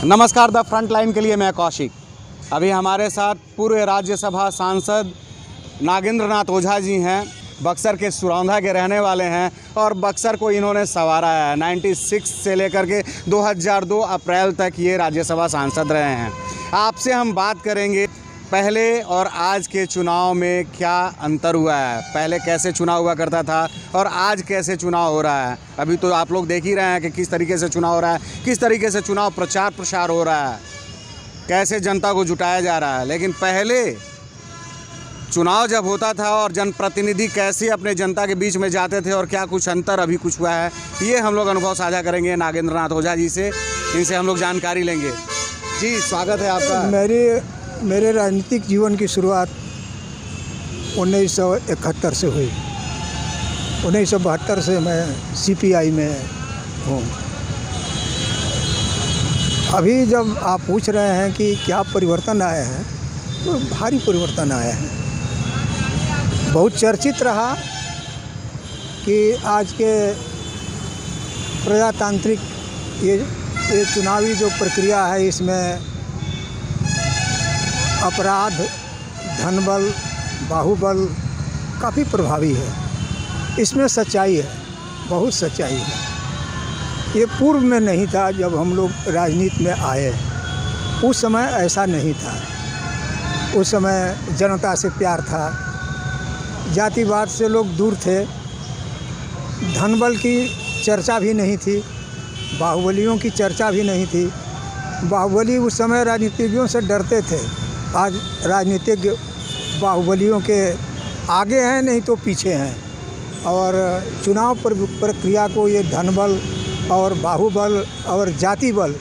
नमस्कार, the front line के लिए मैं कौशिक। अभी हमारे साथ पूर्व राज्यसभा सांसद नागेंद्र नाथ ओझा जी हैं। बक्सर के सुरौंधा के रहने वाले हैं और बक्सर को इन्होंने संवारा है। 96 से लेकर के 2002 अप्रैल तक ये राज्यसभा सांसद रहे हैं। आपसे हम बात करेंगे पहले और आज के चुनाव में क्या अंतर हुआ है, पहले कैसे चुनाव हुआ करता था और आज कैसे चुनाव हो रहा है। अभी तो आप लोग देख ही रहे हैं कि किस तरीके से चुनाव हो रहा है, किस तरीके से चुनाव प्रचार प्रसार हो रहा है, कैसे जनता को जुटाया जा रहा है। लेकिन पहले चुनाव जब होता था और जनप्रतिनिधि कैसे अपने जनता के बीच में जाते थे और क्या कुछ अंतर अभी कुछ हुआ है, ये हम लोग अनुभव साझा करेंगे नागेंद्र नाथ ओझा जी से। इनसे हम लोग जानकारी लेंगे। जी, स्वागत है आपका। मेरे राजनीतिक जीवन की शुरुआत 1971 से हुई। 1972 से मैं CPI में हूँ। अभी जब आप पूछ रहे हैं कि क्या परिवर्तन आए हैं, तो भारी परिवर्तन आए हैं। बहुत चर्चित रहा कि आज के प्रजातांत्रिक ये चुनावी जो प्रक्रिया है, इसमें अपराध, धनबल, बाहुबल काफ़ी प्रभावी है। इसमें सच्चाई है, बहुत सच्चाई है। ये पूर्व में नहीं था। जब हम लोग राजनीति में आए उस समय ऐसा नहीं था। उस समय जनता से प्यार था, जातिवाद से लोग दूर थे, धनबल की चर्चा भी नहीं थी, बाहुबलियों की चर्चा भी नहीं थी। बाहुबली उस समय राजनीतिज्ञों से डरते थे। आज राजनीतिज्ञ बाहुबलियों के आगे हैं, नहीं तो पीछे हैं। और चुनाव प्रक्रिया को ये धनबल और बाहुबल और जाति बल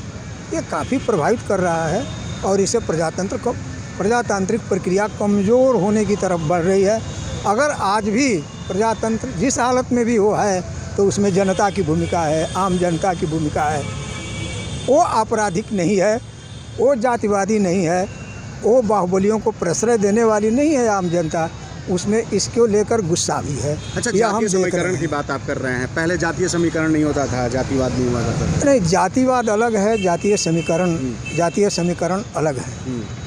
ये काफ़ी प्रभावित कर रहा है और इसे प्रजातांत्रिक प्रक्रिया कमज़ोर होने की तरफ बढ़ रही है। अगर आज भी प्रजातंत्र जिस हालत में भी हो है, तो उसमें जनता की भूमिका है, आम जनता की भूमिका है। वो आपराधिक नहीं है, वो जातिवादी नहीं है, वो बाहुबलियों को प्रश्रय देने वाली नहीं है आम जनता। उसमें इसको लेकर गुस्सा भी है। अच्छा, जातीय समीकरण की बात आप कर रहे हैं। पहले जातीय समीकरण नहीं होता था, जातिवाद नहीं हुआ करता था। नहीं, जातिवाद अलग है, जातीय समीकरण अलग है।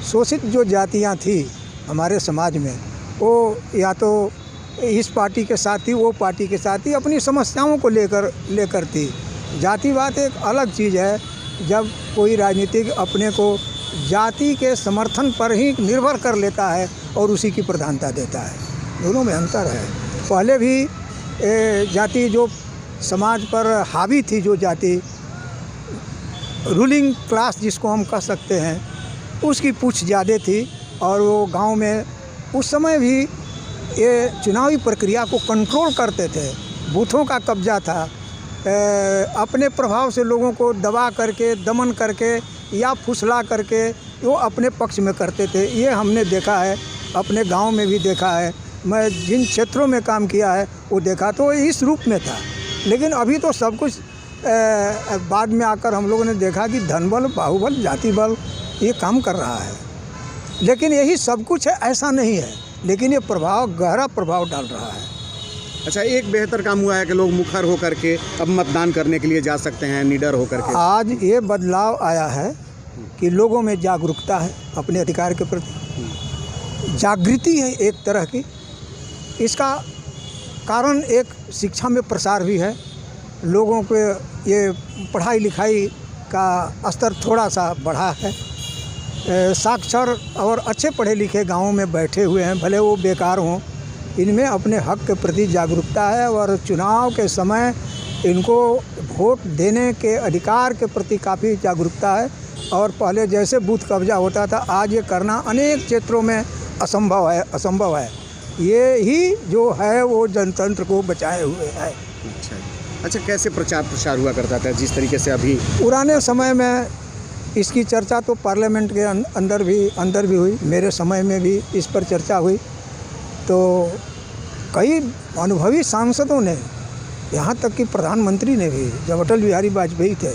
शोषित जो जातियां थी हमारे समाज में, वो या तो इस पार्टी के साथ थी, वो पार्टी के साथ थी, अपनी समस्याओं को लेकर थी। जातिवाद एक अलग चीज़ है। जब कोई राजनीतिक अपने को जाति के समर्थन पर ही निर्भर कर लेता है और उसी की प्रधानता देता है, दोनों में अंतर है। पहले भी जाति जो समाज पर हावी थी, जो जाति रूलिंग क्लास जिसको हम कह सकते हैं, उसकी पूछ ज़्यादा थी। और वो गांव में उस समय भी ये चुनावी प्रक्रिया को कंट्रोल करते थे। बूथों का कब्जा था। अपने प्रभाव से लोगों को दबा करके, दमन करके या फुसला करके वो अपने पक्ष में करते थे। ये हमने देखा है, अपने गांव में भी देखा है। मैं जिन क्षेत्रों में काम किया है वो देखा, तो इस रूप में था। लेकिन अभी तो सब कुछ बाद में आकर हम लोगों ने देखा कि धनबल, बाहुबल, जाति बल ये काम कर रहा है। लेकिन यही सब कुछ है ऐसा नहीं है, लेकिन ये गहरा प्रभाव डाल रहा है। अच्छा, एक बेहतर काम हुआ है कि लोग मुखर होकर के अब मतदान करने के लिए जा सकते हैं, निडर होकर के। आज ये बदलाव आया है कि लोगों में जागरूकता है, अपने अधिकार के प्रति जागृति है एक तरह की। इसका कारण एक शिक्षा में प्रसार भी है। लोगों के ये पढ़ाई लिखाई का स्तर थोड़ा सा बढ़ा है। साक्षर और अच्छे पढ़े लिखे गाँवों में बैठे हुए हैं, भले वो बेकार हों, इनमें अपने हक के प्रति जागरूकता है। और चुनाव के समय इनको वोट देने के अधिकार के प्रति काफ़ी जागरूकता है। और पहले जैसे बूथ कब्जा होता था, आज ये करना अनेक क्षेत्रों में असंभव है। ये ही जो है वो जनतंत्र को बचाए हुए है। अच्छा, कैसे प्रचार प्रसार हुआ करता था जिस तरीके से अभी? पुराने समय में इसकी चर्चा तो पार्लियामेंट के अंदर भी हुई। मेरे समय में भी इस पर चर्चा हुई। तो कई अनुभवी सांसदों ने, यहाँ तक कि प्रधानमंत्री ने भी, जब अटल बिहारी वाजपेयी थे,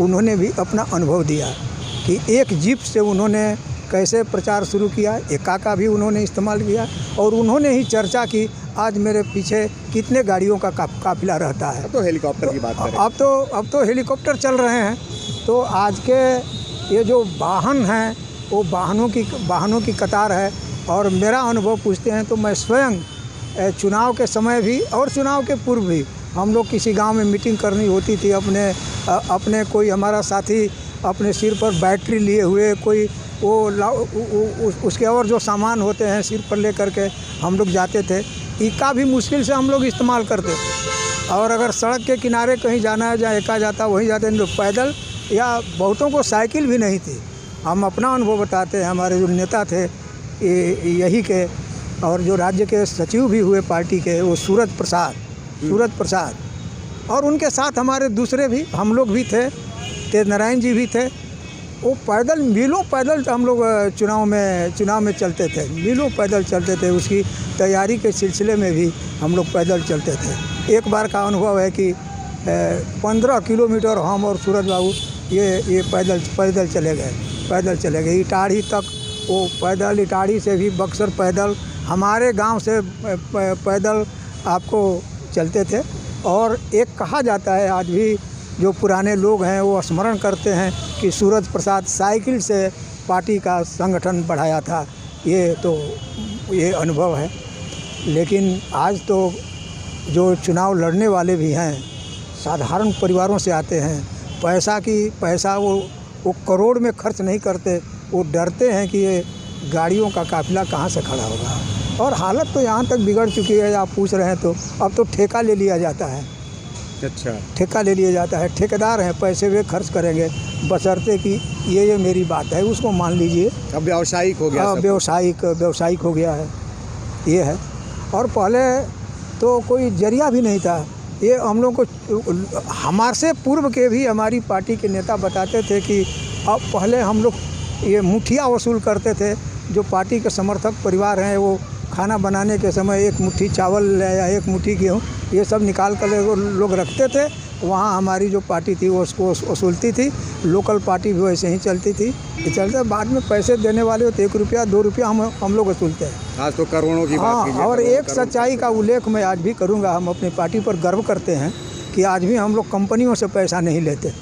उन्होंने भी अपना अनुभव दिया कि एक जीप से उन्होंने कैसे प्रचार शुरू किया, एका का भी उन्होंने इस्तेमाल किया। और उन्होंने ही चर्चा की। आज मेरे पीछे कितने गाड़ियों का काफिला रहता है। अब तो हेलीकॉप्टर की बात करें। अब तो हेलीकॉप्टर चल रहे हैं। तो आज के ये जो वाहन हैं वो वाहनों की कतार है। और मेरा अनुभव पूछते हैं तो मैं स्वयं चुनाव के समय भी और चुनाव के पूर्व भी हम लोग किसी गांव में मीटिंग करनी होती थी, अपने कोई हमारा साथी अपने सिर पर बैटरी लिए हुए, कोई उसके और जो सामान होते हैं सिर पर ले करके हम लोग जाते थे। इक्का भी मुश्किल से हम लोग इस्तेमाल करते थे। और अगर सड़क के किनारे कहीं जाना है जहाँ एका जाता वहीं जाते, नहीं तो पैदल, या बहुतों को साइकिल भी नहीं थी। हम अपना अनुभव बताते हैं। हमारे जो नेता थे यही के और जो राज्य के सचिव भी हुए पार्टी के, वो सूरज प्रसाद, और उनके साथ हमारे दूसरे भी हम लोग भी थे, तेज नारायण जी भी थे। वो पैदल मीलों पैदल हम लोग चुनाव में चलते थे, मीलों पैदल चलते थे। उसकी तैयारी के सिलसिले में भी हम लोग पैदल चलते थे। एक बार का अनुभव है कि 15 किलोमीटर हम और सूरज बाबू ये पैदल चले गए इटाढ़ी तक। वो पैदल, इटाढ़ी से भी बक्सर पैदल, हमारे गांव से पैदल आपको चलते थे। और एक कहा जाता है, आज भी जो पुराने लोग हैं वो स्मरण करते हैं कि सूरज प्रसाद साइकिल से पार्टी का संगठन बढ़ाया था। ये अनुभव है। लेकिन आज तो जो चुनाव लड़ने वाले भी हैं साधारण परिवारों से आते हैं। पैसा वो करोड़ में खर्च नहीं करते। वो डरते हैं कि ये गाड़ियों का काफिला कहाँ से खड़ा होगा। और हालत तो यहाँ तक बिगड़ चुकी है, आप पूछ रहे हैं तो अब तो ठेका ले लिया जाता है। अच्छा, ठेका ले लिया जाता है। ठेकेदार हैं, पैसे वे खर्च करेंगे, बशर्ते कि ये मेरी बात है, उसको मान लीजिए। अब व्यावसायिक हो गया। व्यावसायिक हो गया है, ये है। और पहले तो कोई जरिया भी नहीं था। ये हम लोग को, हमारे से पूर्व के भी हमारी पार्टी के नेता बताते थे कि अब पहले हम लोग ये मुठिया वसूल करते थे। जो पार्टी के समर्थक परिवार हैं वो खाना बनाने के समय एक मुट्ठी चावल या एक मुट्ठी गेहूँ ये सब निकाल कर वो लोग रखते थे। वहाँ हमारी जो पार्टी थी वो उसको वसूलती थी। लोकल पार्टी भी वैसे ही चलती थी। ये चलते बाद में पैसे देने वाले हो तो 1 रुपया 2 रुपया हम लोग वसूलते हैं। आज तो करोड़ों की बात कीजिए। और एक सच्चाई का उल्लेख मैं आज भी करूँगा। हम अपनी पार्टी पर गर्व करते हैं कि आज भी हम लोग कंपनियों से पैसा नहीं लेते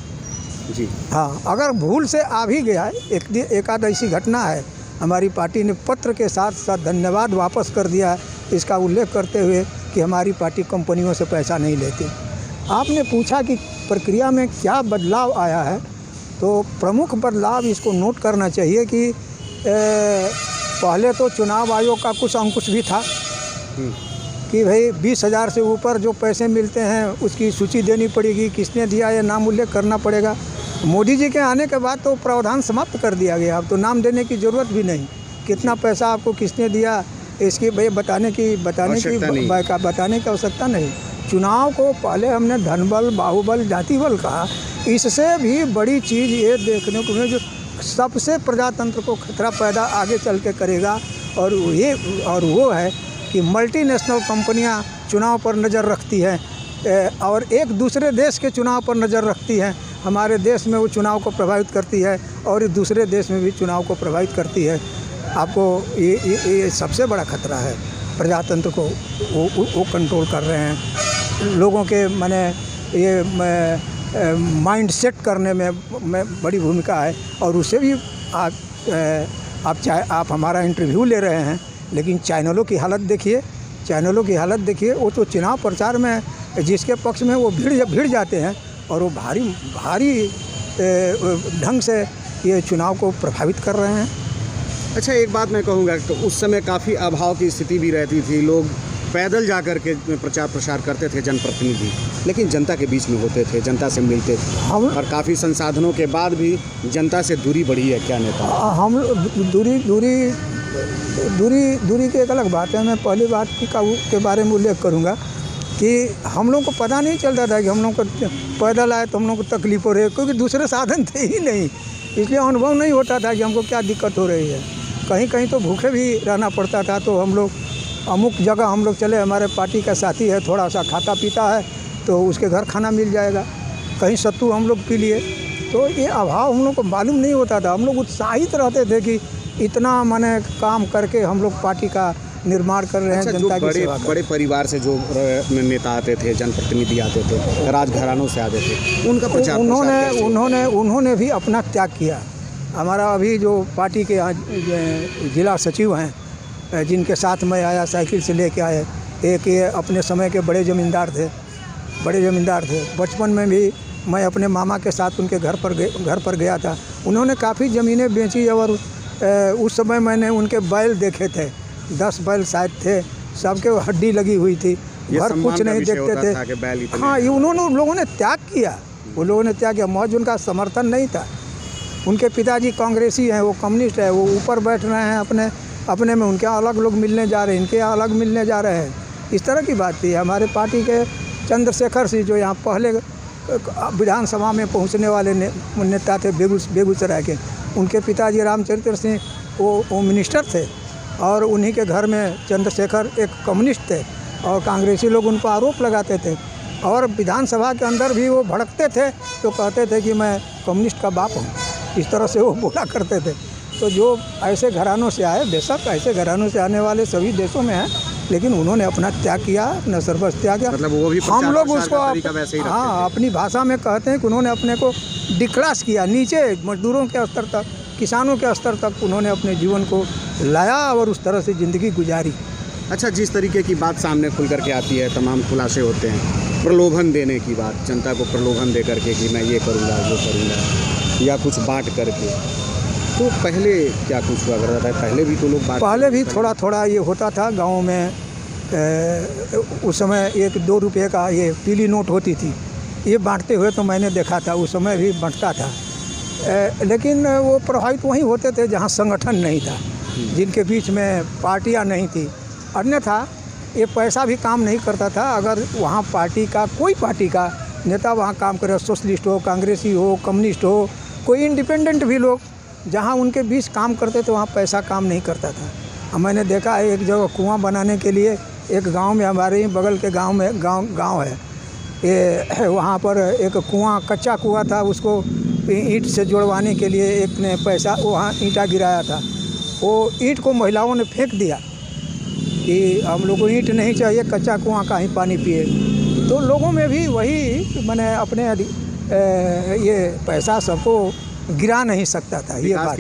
जी। हाँ, अगर भूल से आ भी गया है, एक आध ऐसी घटना है, हमारी पार्टी ने पत्र के साथ धन्यवाद वापस कर दिया है, इसका उल्लेख करते हुए कि हमारी पार्टी कंपनियों से पैसा नहीं लेती। आपने पूछा कि प्रक्रिया में क्या बदलाव आया है, तो प्रमुख बदलाव इसको नोट करना चाहिए कि पहले तो चुनाव आयोग का कुछ अंकुश भी था कि भाई 20,000 से ऊपर जो पैसे मिलते हैं उसकी सूची देनी पड़ेगी, किसने दिया ये नाम उल्लेख करना पड़ेगा। मोदी जी के आने के बाद तो प्रावधान समाप्त कर दिया गया। अब तो नाम देने की ज़रूरत भी नहीं, कितना पैसा आपको किसने दिया इसकी भाई बताने की आवश्यकता नहीं। चुनाव को पहले हमने धनबल, बाहुबल, जातिबल कहा। इससे भी बड़ी चीज़ ये देखने को मिले जो सबसे प्रजातंत्र को खतरा पैदा आगे चल के करेगा, और वो है कि मल्टीनेशनल कंपनियां चुनाव पर नज़र रखती हैं और एक दूसरे देश के चुनाव पर नज़र रखती हैं। हमारे देश में वो चुनाव को प्रभावित करती है और दूसरे देश में भी चुनाव को प्रभावित करती है। आपको ये सबसे बड़ा खतरा है। प्रजातंत्र को वो कंट्रोल कर रहे हैं। लोगों के ये माइंड सेट करने में बड़ी भूमिका है। और उससे भी आप हमारा इंटरव्यू ले रहे हैं, लेकिन चैनलों की हालत देखिए। वो तो चुनाव प्रचार में जिसके पक्ष में वो भीड़ जाते हैं और वो भारी ढंग से ये चुनाव को प्रभावित कर रहे हैं। अच्छा, एक बात मैं कहूँगा तो उस समय काफ़ी अभाव की स्थिति भी रहती थी। लोग पैदल जा कर के प्रचार प्रसार करते थे जनप्रतिनिधि, लेकिन जनता के बीच में होते थे, जनता से मिलते थे। और काफ़ी संसाधनों के बाद भी जनता से दूरी बढ़ी है क्या नेता? हम दूरी की एक अलग बात है। मैं पहली बात के बारे में उल्लेख करूँगा कि हम लोग को पता नहीं चलता था कि हम लोग को पैदल आए तो हम लोग को तकलीफ हो रही है, क्योंकि दूसरे साधन थे ही नहीं। इसलिए अनुभव नहीं होता था कि हमको क्या दिक्कत हो रही है। कहीं तो भूखे भी रहना पड़ता था। तो हम लोग अमुक जगह हम लोग चले, हमारे पार्टी का साथी है, थोड़ा सा खाता पीता है तो उसके घर खाना मिल जाएगा। कहीं सत्तू हम लोग पी लिए, तो ये अभाव हम लोग को मालूम नहीं होता था। हम लोग उत्साहित रहते थे कि इतना काम करके हम लोग पार्टी का निर्माण कर रहे हैं। जनता की सेवा। बड़े परिवार से जो नेता आते थे, जनप्रतिनिधि आते थे, राजघरानों से आते थे, उनका प्रचार उन्होंने भी अपना त्याग किया। हमारा अभी जो पार्टी के आज जिला सचिव हैं, जिनके साथ मैं आया, साइकिल से लेके आए, एक ये अपने समय के बड़े ज़मींदार थे। बचपन में भी मैं अपने मामा के साथ उनके घर पर गया था। उन्होंने काफ़ी ज़मीनें बेची और उस समय मैंने उनके बैल देखे थे, 10 बैल शायद थे, सबके हड्डी लगी हुई थी, घर कुछ नहीं देखते थे। हाँ, ये उन लोगों ने त्याग किया, मौज उनका समर्थन नहीं था। उनके पिताजी कांग्रेसी हैं, वो कम्युनिस्ट है, वो ऊपर बैठ रहे हैं अपने में, उनके अलग लोग मिलने जा रहे हैं, इनके अलग मिलने जा रहे हैं। इस तरह की बात थी। हमारे पार्टी के चंद्रशेखर सिंह जो यहाँ पहले विधानसभा में पहुँचने वाले नेता थे बेगूसराय के, उनके पिताजी रामचरित्र सिंह वो मिनिस्टर थे और उन्हीं के घर में चंद्रशेखर एक कम्युनिस्ट थे और कांग्रेसी लोग उन पर आरोप लगाते थे और विधानसभा के अंदर भी वो भड़कते थे तो कहते थे कि मैं कम्युनिस्ट का बाप हूँ, इस तरह से वो बोला करते थे। तो जो ऐसे घरानों से आए, बेशक ऐसे घरानों से आने वाले सभी देशों में हैं, लेकिन उन्होंने अपना त्याग किया, अपना सर्वस्व त्याग किया। मतलब वो भी हम लोग उसको हाँ अपनी भाषा में कहते हैं कि उन्होंने अपने को डिक्लास किया, नीचे मजदूरों के स्तर तक, किसानों के स्तर तक उन्होंने अपने जीवन को लाया और उस तरह से ज़िंदगी गुजारी। अच्छा, जिस तरीके की बात सामने खुल करके आती है, तमाम खुलासे होते हैं, प्रलोभन देने की बात, जनता को प्रलोभन दे करके कि मैं ये करूँगा वो करूँगा या कुछ बांट करके, तो पहले क्या कुछ हुआ करता था? पहले भी तो लोग पहले भी थोड़ा ये होता था गाँव में। उस समय 1-2 रुपये का ये पीली नोट होती थी, ये बांटते हुए तो मैंने देखा था, उस समय भी बंटता था। लेकिन वो प्रभावित वहीं होते थे जहाँ संगठन नहीं था, जिनके बीच में पार्टियाँ नहीं थी। अन्यथा ये पैसा भी काम नहीं करता था। अगर वहाँ कोई पार्टी का नेता वहाँ काम करे, सोशलिस्ट हो, कांग्रेसी हो, कम्युनिस्ट हो, कोई इंडिपेंडेंट भी लोग जहाँ उनके बीच काम करते थे वहाँ पैसा काम नहीं करता था। मैंने देखा है एक जगह कुआं बनाने के लिए एक गांव में, हमारे ही बगल के गांव में गांव है ये, वहाँ पर एक कुआं, कच्चा कुआं था, उसको ईंट से जोड़वाने के लिए एक ने पैसा वहाँ ईंटा गिराया था। वो ईंट को महिलाओं ने फेंक दिया कि हम लोग को ईंट नहीं चाहिए, कच्चा कुआं का ही पानी पिए। तो लोगों में भी वही मैंने अपने ये पैसा सबको गिरा नहीं सकता था। ये विकास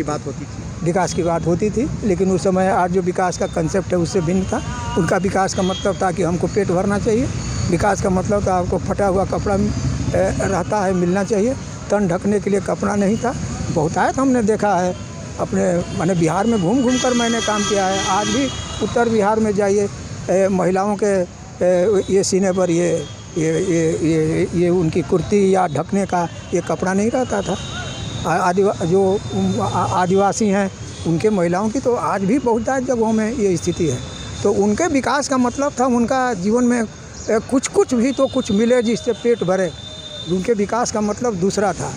की बात होती थी, लेकिन उस समय आज जो विकास का कंसेप्ट है उससे भिन्न था। उनका विकास का मतलब था कि हमको पेट भरना चाहिए, विकास का मतलब था आपको फटा हुआ कपड़ा रहता है मिलना चाहिए, तन ढकने के लिए कपड़ा नहीं था। बहुतायत हमने देखा है अपने बिहार में घूम कर मैंने काम किया है। आज भी उत्तर बिहार में जाइए, महिलाओं के ये सीने पर ये उनकी कुर्ती या ढकने का ये कपड़ा नहीं रहता था। जो आदिवासी हैं उनके महिलाओं की तो आज भी बहुत जगहों में ये स्थिति है। तो उनके विकास का मतलब था उनका जीवन में कुछ भी तो कुछ मिले जिससे पेट भरे। उनके विकास का मतलब दूसरा था,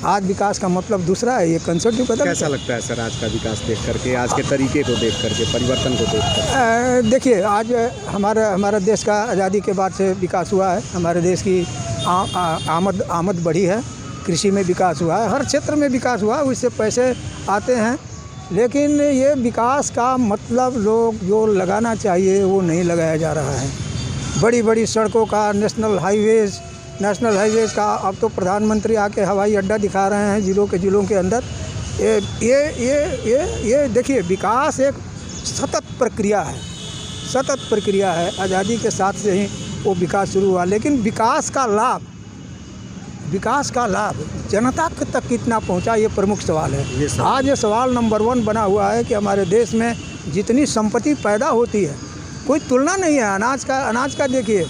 आज विकास का मतलब दूसरा है। ये कंसेप्ट भी बदल। कैसा लगता है सर आज का विकास देख करके, आज के तरीके को देख करके, परिवर्तन को देख करके? देखिए, आज हमारा देश का आज़ादी के बाद से विकास हुआ है। हमारे देश की आमद बढ़ी है, कृषि में विकास हुआ है, हर क्षेत्र में विकास हुआ है, उससे पैसे आते हैं। लेकिन ये विकास का मतलब लोग जो लगाना चाहिए वो नहीं लगाया जा रहा है। बड़ी बड़ी सड़कों का, नेशनल हाईवेज़ का अब तो प्रधानमंत्री आके हवाई अड्डा दिखा रहे हैं जिलों के अंदर। ये देखिए, विकास एक सतत प्रक्रिया है। आज़ादी के साथ से ही वो विकास शुरू हुआ, लेकिन विकास का लाभ जनता तक कितना पहुंचा, ये प्रमुख सवाल है। आज ये सवाल नंबर 1 बना हुआ है कि हमारे देश में जितनी संपत्ति पैदा होती है कोई तुलना नहीं है। अनाज का देखिए,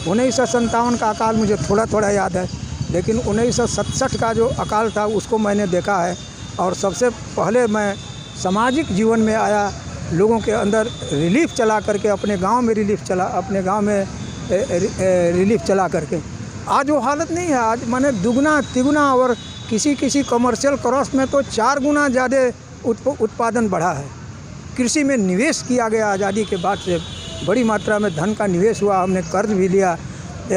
1957 का अकाल मुझे थोड़ा याद है, लेकिन 1967 का जो अकाल था उसको मैंने देखा है। और सबसे पहले मैं सामाजिक जीवन में आया, लोगों के अंदर रिलीफ चला करके, अपने गांव में रिलीफ चला करके। आज वो हालत नहीं है। आज माने दुगना तिगुना, और किसी कमर्शियल क्रॉस में तो 4 गुना ज़्यादा उत्पादन बढ़ा है। कृषि में निवेश किया गया, आज़ादी के बाद से बड़ी मात्रा में धन का निवेश हुआ। हमने कर्ज भी लिया,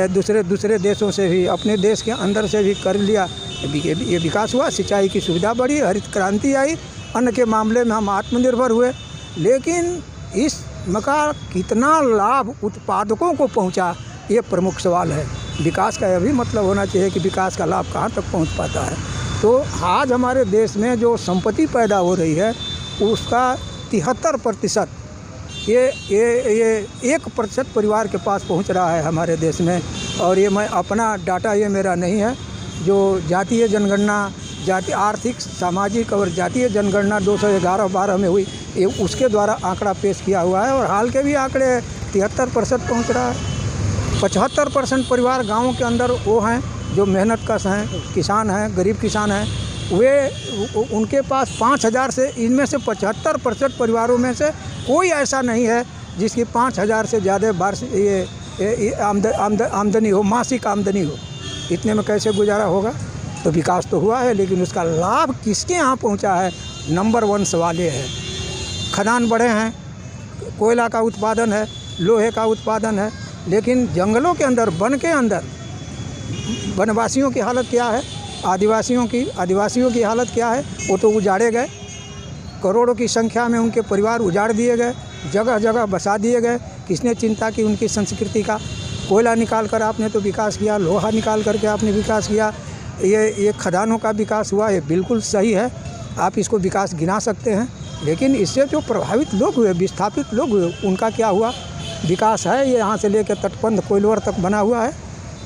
दूसरे देशों से भी, अपने देश के अंदर से भी कर्ज लिया। ये विकास हुआ, सिंचाई की सुविधा बढ़ी, हरित क्रांति आई, अन्न के मामले में हम आत्मनिर्भर हुए। लेकिन इसका कितना लाभ उत्पादकों को पहुंचा, ये प्रमुख सवाल है। विकास का यह भी मतलब होना चाहिए कि विकास का लाभ कहाँ तक पहुंच पाता है। तो आज हमारे देश में जो संपत्ति पैदा हो रही है उसका 73% ये 1% परिवार के पास पहुंच रहा है हमारे देश में। और ये मैं अपना डाटा, ये मेरा नहीं है, जो जातीय जनगणना, जाति आर्थिक सामाजिक और जातीय जनगणना 2011-12 में हुई, ये उसके द्वारा आंकड़ा पेश किया हुआ है। और हाल के भी आंकड़े 73% पहुँच रहा है। 75% परिवार गाँव के अंदर वो हैं जो मेहनत कश हैं, किसान हैं, गरीब किसान हैं, वे उनके पास 5,000 से, इनमें से 75% परिवारों में से कोई ऐसा नहीं है जिसकी 5,000 से ज़्यादा आमदनी हो, मासिक आमदनी हो। इतने में कैसे गुजारा होगा? तो विकास तो हुआ है, लेकिन उसका लाभ किसके यहाँ पहुँचा है? नंबर 1 सवाल ये है। खदान बड़े हैं, कोयला का उत्पादन है, लोहे का उत्पादन है, लेकिन जंगलों के अंदर, वन के अंदर वनवासियों की हालत क्या है? आदिवासियों की हालत क्या है? वो तो उजाड़े गए, करोड़ों की संख्या में उनके परिवार उजाड़ दिए गए, जगह जगह बसा दिए गए। किसने चिंता की उनकी संस्कृति का? कोयला निकाल कर आपने तो विकास किया, लोहा निकाल करके आपने विकास किया, ये खदानों का विकास हुआ, ये बिल्कुल सही है, आप इसको विकास गिना सकते हैं। लेकिन इससे जो प्रभावित लोग हुए, विस्थापित लोग हुए, उनका क्या हुआ? विकास है? ये यहाँ से लेकर तटबंध कोइलवर तक बना हुआ है,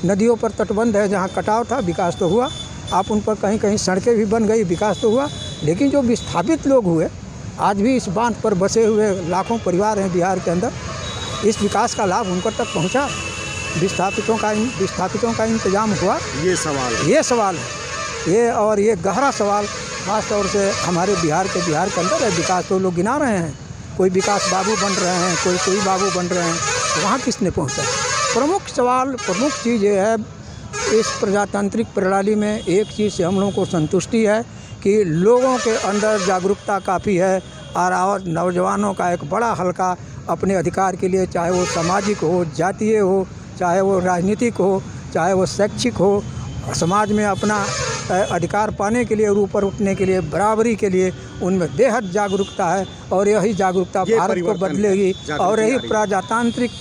नदियों पर तटबंध है, जहाँ कटाव था विकास तो हुआ, आप उन पर कहीं कहीं सड़कें भी बन गई, विकास तो हुआ। लेकिन जो विस्थापित लोग हुए, आज भी इस बांध पर बसे हुए लाखों परिवार हैं बिहार के अंदर, इस विकास का लाभ उन तक पहुंचा? विस्थापितों का इंतजाम हुआ? ये सवाल है, ये गहरा सवाल खास तौर से हमारे बिहार के अंदर है। विकास तो लोग गिना रहे हैं, कोई विकास बाबू बन रहे हैं, कोई बाबू बन रहे हैं, तो वहाँ किसने पहुँचा? प्रमुख चीज़ ये है, इस प्रजातांत्रिक प्रणाली में एक चीज़ से हम लोगों को संतुष्टि है कि लोगों के अंदर जागरूकता काफ़ी है, और नौजवानों का एक बड़ा हल्का अपने अधिकार के लिए, चाहे वो सामाजिक हो, जातीय हो, चाहे वो राजनीतिक हो, चाहे वो शैक्षिक हो, समाज में अपना अधिकार पाने के लिए और ऊपर उठने के लिए, बराबरी के लिए उनमें बेहद जागरूकता है। और यही जागरूकता भारत को बदलेगी, और यही प्रजातांत्रिक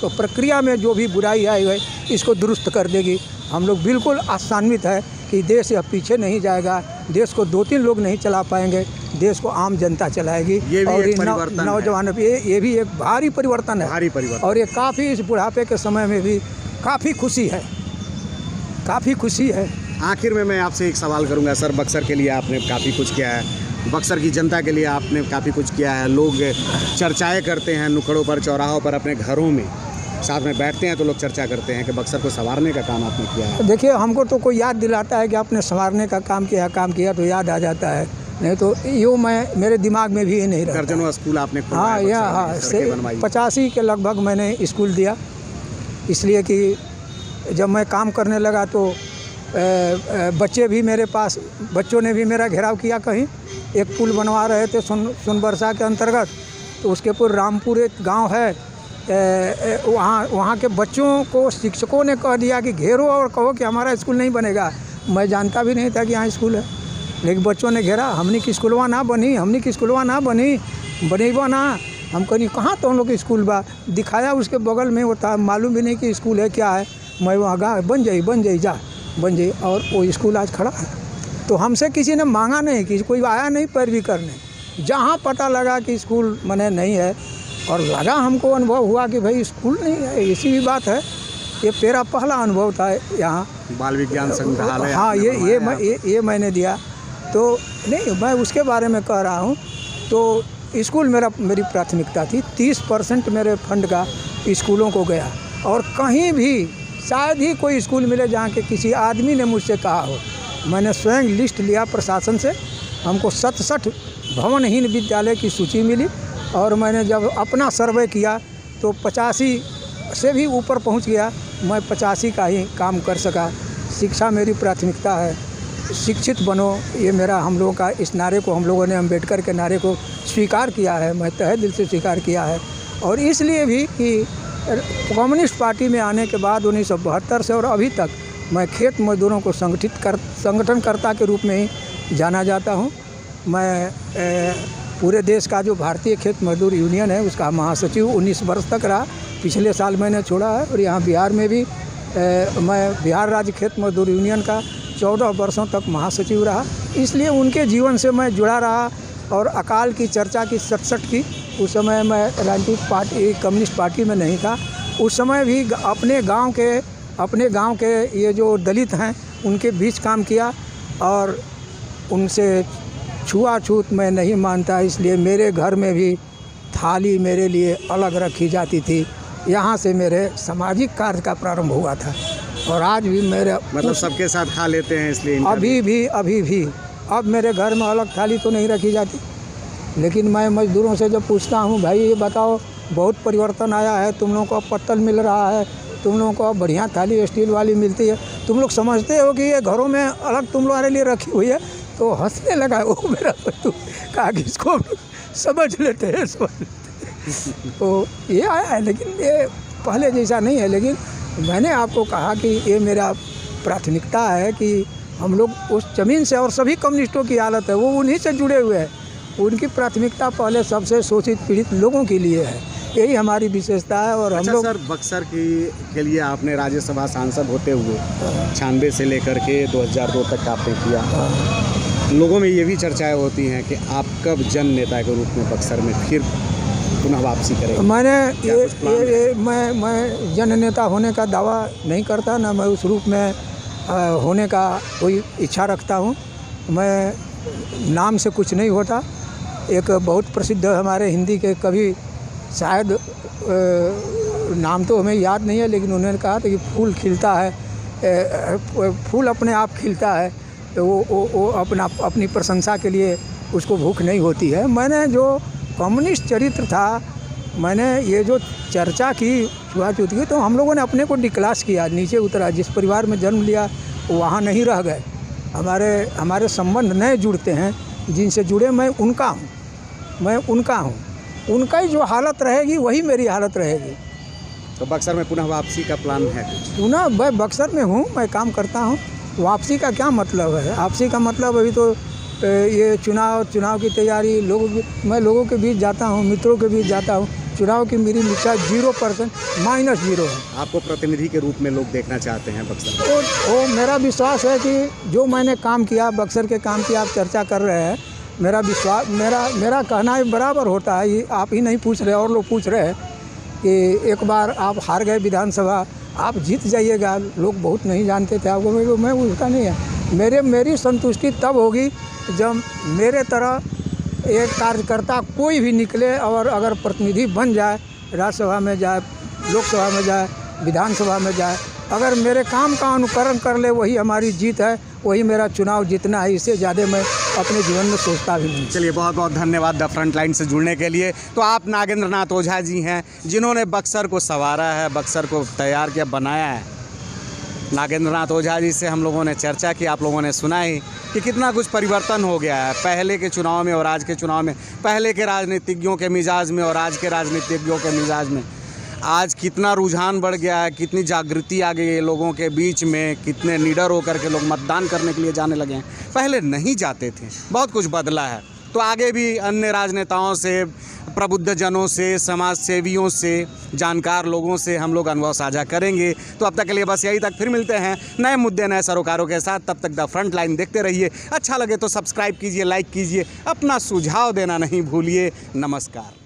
प्रक्रिया में जो भी बुराई आई है इसको दुरुस्त कर देगी। हम लोग बिल्कुल आशान्वित है कि देश अब पीछे नहीं जाएगा, देश को 2-3 लोग नहीं चला पाएंगे, देश को आम जनता चलाएगी। और नौजवान, ये भी एक भारी परिवर्तन है, और ये काफ़ी इस बुढ़ापे के समय में भी काफ़ी खुशी है। आखिर में मैं आपसे एक सवाल करूंगा सर, बक्सर के लिए आपने काफ़ी कुछ किया है, बक्सर की जनता के लिए आपने काफ़ी कुछ किया है। लोग चर्चाएं करते हैं नुक्कड़ों पर, चौराहों पर, अपने घरों में साथ में बैठते हैं तो लोग चर्चा करते हैं कि बक्सर को संवारने का काम आपने किया है। देखिए, हमको तो कोई याद दिलाता है कि आपने संवारने का काम किया तो याद आ जाता है, नहीं तो यूँ मेरे दिमाग में भी ये नहीं रहता। दर्जनों स्कूल आपने 85 के लगभग मैंने स्कूल दिया, इसलिए कि जब मैं काम करने लगा तो बच्चों ने भी मेरा घेराव किया। कहीं एक पुल बनवा रहे थे सोनबरसा के अंतर्गत, तो उसके ऊपर रामपुर एक गांव है, वहाँ के बच्चों को शिक्षकों ने कह दिया कि घेरो और कहो कि हमारा स्कूल नहीं बनेगा। मैं जानता भी नहीं था कि यहाँ स्कूल है, लेकिन बच्चों ने घेरा, हमने की स्कूलवा ना बनी बनेबा ना। हम कहीं कहाँ तो हम लोग स्कूल बा, दिखाया उसके बगल में, वो था, मालूम भी नहीं कि स्कूल है क्या है। मैं वहाँ गा बन जाई, और वो स्कूल आज खड़ा है। तो हमसे किसी ने मांगा नहीं, कि कोई आया नहीं पैरवी करने। जहाँ पता लगा कि स्कूल मने नहीं है, और लगा हमको अनुभव हुआ कि भाई स्कूल नहीं है, इसी भी बात है। ये मेरा पहला अनुभव था यहाँ बाल विज्ञान संग्रहालय। हाँ, ये मैंने दिया। तो नहीं, मैं उसके बारे में कह रहा हूँ। तो स्कूल मेरी प्राथमिकता थी। 30% मेरे फंड का स्कूलों को गया, और कहीं भी शायद ही कोई स्कूल मिले जहाँ के किसी आदमी ने मुझसे कहा हो। मैंने स्वयं लिस्ट लिया प्रशासन से, हमको 67 भवनहीन विद्यालय की सूची मिली, और मैंने जब अपना सर्वे किया तो 85 से भी ऊपर पहुंच गया। मैं 85 का ही काम कर सका। शिक्षा मेरी प्राथमिकता है, शिक्षित बनो, ये मेरा, हम लोगों का इस नारे को, हम लोगों ने अम्बेडकर के नारे को स्वीकार किया है, मैं तहे दिल से स्वीकार किया है। और इसलिए भी कि कम्युनिस्ट पार्टी में आने के बाद 1972 से और अभी तक मैं खेत मजदूरों को संगठनकर्ता के रूप में ही जाना जाता हूँ। मैं पूरे देश का जो भारतीय खेत मजदूर यूनियन है उसका महासचिव 19 वर्ष तक रहा। पिछले साल मैंने छोड़ा है, और यहाँ बिहार में भी मैं बिहार राज्य खेत मजदूर यूनियन का 14 वर्षों तक महासचिव रहा, इसलिए उनके जीवन से मैं जुड़ा रहा। और अकाल की चर्चा की 67 की, उस समय मैं राजनीतिक पार्टी कम्युनिस्ट पार्टी में नहीं था। उस समय भी अपने गांव के ये जो दलित हैं उनके बीच काम किया, और उनसे छुआछूत मैं नहीं मानता, इसलिए मेरे घर में भी थाली मेरे लिए अलग रखी जाती थी। यहाँ से मेरे सामाजिक कार्य का प्रारंभ हुआ था, और आज भी मेरे मतलब सबके साथ खा लेते हैं इसलिए अभी भी अब मेरे घर में अलग थाली तो नहीं रखी जाती, लेकिन मैं मज़दूरों से जब पूछता हूँ, भाई ये बताओ बहुत परिवर्तन आया है, तुम लोगों को अब पत्तल मिल रहा है, तुम लोगों को अब बढ़िया थाली स्टील वाली मिलती है, तुम लोग समझते हो कि ये घरों में अलग तुम लोगों लिए रखी हुई है, तो हंसने लगा वो मेरा बच्चू। कहा कि इसको समझ लेते हैं। तो ये आया है, लेकिन ये पहले जैसा नहीं है। लेकिन मैंने आपको कहा कि ये मेरा प्राथमिकता है कि हम लोग उस ज़मीन से, और सभी कम्युनिस्टों की हालत है वो उन्हीं से जुड़े हुए हैं, उनकी प्राथमिकता पहले सबसे शोषित पीड़ित लोगों के लिए है, यही हमारी विशेषता है। और हम लोग सर, बक्सर के लिए आपने राज्यसभा सांसद होते हुए 96 से लेकर के 2002 तक आपने किया, लोगों में ये भी चर्चाएं होती हैं कि आप कब जन नेता के रूप में बक्सर में फिर पुनः वापसी करेंगे? मैं जन नेता होने का दावा नहीं करता, ना मैं उस रूप में होने का कोई इच्छा रखता हूँ। मैं नाम से कुछ नहीं होता। एक बहुत प्रसिद्ध हमारे हिंदी के कवि, शायद नाम तो हमें याद नहीं है, लेकिन उन्होंने कहा था कि फूल खिलता है, फूल अपने आप खिलता है, तो वो अपनी प्रशंसा के लिए उसको भूख नहीं होती है। मैंने जो कम्युनिस्ट चरित्र था, मैंने ये जो चर्चा की छुआछूत की, तो हम लोगों ने अपने को डिक्लास किया, नीचे उतरा। जिस परिवार में जन्म लिया वहाँ नहीं रह गए, हमारे संबंध नए जुड़ते हैं, जिनसे जुड़े मैं उनका हूँ, उनका ही जो हालत रहेगी वही मेरी हालत रहेगी। तो बक्सर में पुनः वापसी का प्लान है? पुनः मैं बक्सर में हूँ, मैं काम करता हूँ। वापसी का क्या मतलब है? वापसी का मतलब अभी तो ये चुनाव की तैयारी, मैं लोगों के बीच जाता हूँ, मित्रों के बीच जाता हूँ। चुनाव की मेरी इच्छा 0% -0 है। आपको प्रतिनिधि के रूप में लोग देखना चाहते हैं बक्सर? तो मेरा विश्वास है कि जो मैंने काम किया, बक्सर के काम की आप चर्चा कर रहे हैं, मेरा विश्वास, मेरा कहना ही बराबर होता है। ये आप ही नहीं पूछ रहे, और लोग पूछ रहे हैं कि एक बार आप हार गए विधानसभा, आप जीत जाइएगा। लोग बहुत नहीं जानते थे आपको, मैं उसका नहीं है। मेरी संतुष्टि तब होगी जब मेरे तरह एक कार्यकर्ता कोई भी निकले, और अगर प्रतिनिधि बन जाए, राज्यसभा में जाए, लोकसभा में जाए, विधानसभा में जाए, अगर मेरे काम का अनुकरण कर ले, वही हमारी जीत है, वही मेरा चुनाव जीतना है। इससे ज़्यादा मैं अपने जीवन में सोचता भी नहीं। चलिए, बहुत बहुत धन्यवाद द फ्रंट लाइन से जुड़ने के लिए। तो आप नागेंद्र नाथ ओझा जी हैं, जिन्होंने बक्सर को संवारा है, बक्सर को तैयार किया, बनाया है। नागेंद्र नाथ ओझा जी से हम लोगों ने चर्चा की, आप लोगों ने सुना ही कि कितना कुछ परिवर्तन हो गया है पहले के चुनाव में और आज के चुनाव में, पहले के राजनीतिज्ञों के मिजाज में और आज के राजनीतिज्ञों के मिजाज में। आज कितना रुझान बढ़ गया है, कितनी जागृति आ गई है लोगों के बीच में, कितने निडर होकर के लोग मतदान करने के लिए जाने लगे हैं, पहले नहीं जाते थे। बहुत कुछ बदला है। तो आगे भी अन्य राजनेताओं से, प्रबुद्ध जनों से, समाज सेवियों से, जानकार लोगों से हम लोग अनुभव साझा करेंगे। तो अब तक के लिए बस यही तक, फिर मिलते हैं नए मुद्दे, नए सरोकारों के साथ। तब तक द फ्रंट लाइन देखते रहिए। अच्छा लगे तो सब्सक्राइब कीजिए, लाइक कीजिए, अपना सुझाव देना नहीं भूलिए। नमस्कार।